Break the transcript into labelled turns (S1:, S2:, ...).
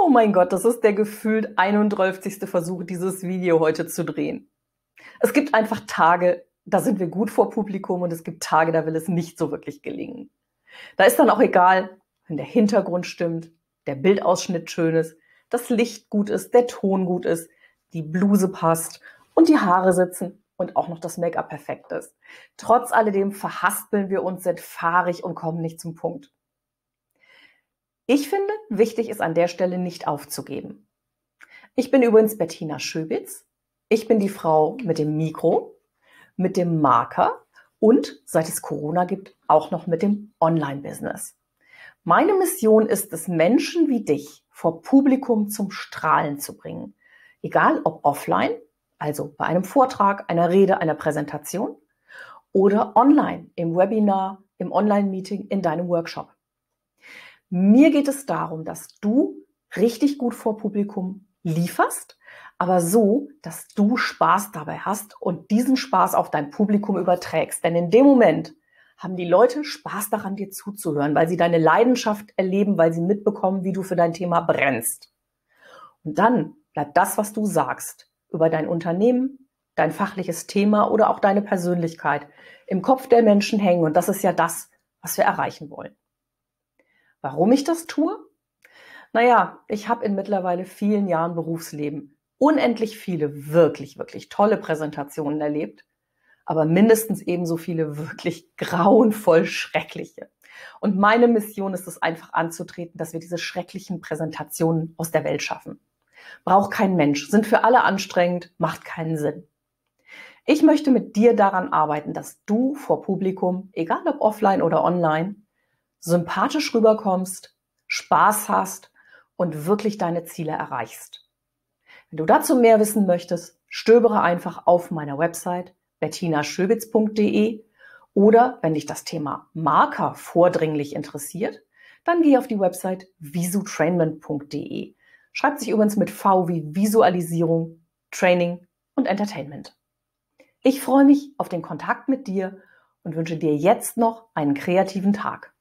S1: Oh mein Gott, das ist der gefühlt 31. Versuch, dieses Video heute zu drehen. Es gibt einfach Tage, da sind wir gut vor Publikum und es gibt Tage, da will es nicht so wirklich gelingen. Da ist dann auch egal, wenn der Hintergrund stimmt, der Bildausschnitt schön ist, das Licht gut ist, der Ton gut ist, die Bluse passt und die Haare sitzen und auch noch das Make-up perfekt ist. Trotz alledem verhaspeln wir uns, sind fahrig und kommen nicht zum Punkt. Ich finde, wichtig ist an der Stelle nicht aufzugeben. Ich bin übrigens Bettina Schöbitz. Ich bin die Frau mit dem Mikro, mit dem Marker und, seit es Corona gibt, auch noch mit dem Online-Business. Meine Mission ist es, Menschen wie dich vor Publikum zum Strahlen zu bringen. Egal ob offline, also bei einem Vortrag, einer Rede, einer Präsentation, oder online, im Webinar, im Online-Meeting, in deinem Workshop. Mir geht es darum, dass du richtig gut vor Publikum lieferst, aber so, dass du Spaß dabei hast und diesen Spaß auf dein Publikum überträgst. Denn in dem Moment haben die Leute Spaß daran, dir zuzuhören, weil sie deine Leidenschaft erleben, weil sie mitbekommen, wie du für dein Thema brennst. Und dann bleibt das, was du sagst, über dein Unternehmen, dein fachliches Thema oder auch deine Persönlichkeit im Kopf der Menschen hängen. Und das ist ja das, was wir erreichen wollen. Warum ich das tue? Naja, ich habe in mittlerweile vielen Jahren Berufsleben unendlich viele wirklich, wirklich tolle Präsentationen erlebt, aber mindestens ebenso viele wirklich grauenvoll schreckliche. Und meine Mission ist es einfach anzutreten, dass wir diese schrecklichen Präsentationen aus der Welt schaffen. Braucht kein Mensch, sind für alle anstrengend, macht keinen Sinn. Ich möchte mit dir daran arbeiten, dass du vor Publikum, egal ob offline oder online, sympathisch rüberkommst, Spaß hast und wirklich deine Ziele erreichst. Wenn du dazu mehr wissen möchtest, stöbere einfach auf meiner Website bettinaschöbitz.de oder wenn dich das Thema Marker vordringlich interessiert, dann geh auf die Website Visutrainment.de. Schreibt sich übrigens mit V wie Visualisierung, Training und Entertainment. Ich freue mich auf den Kontakt mit dir und wünsche dir jetzt noch einen kreativen Tag.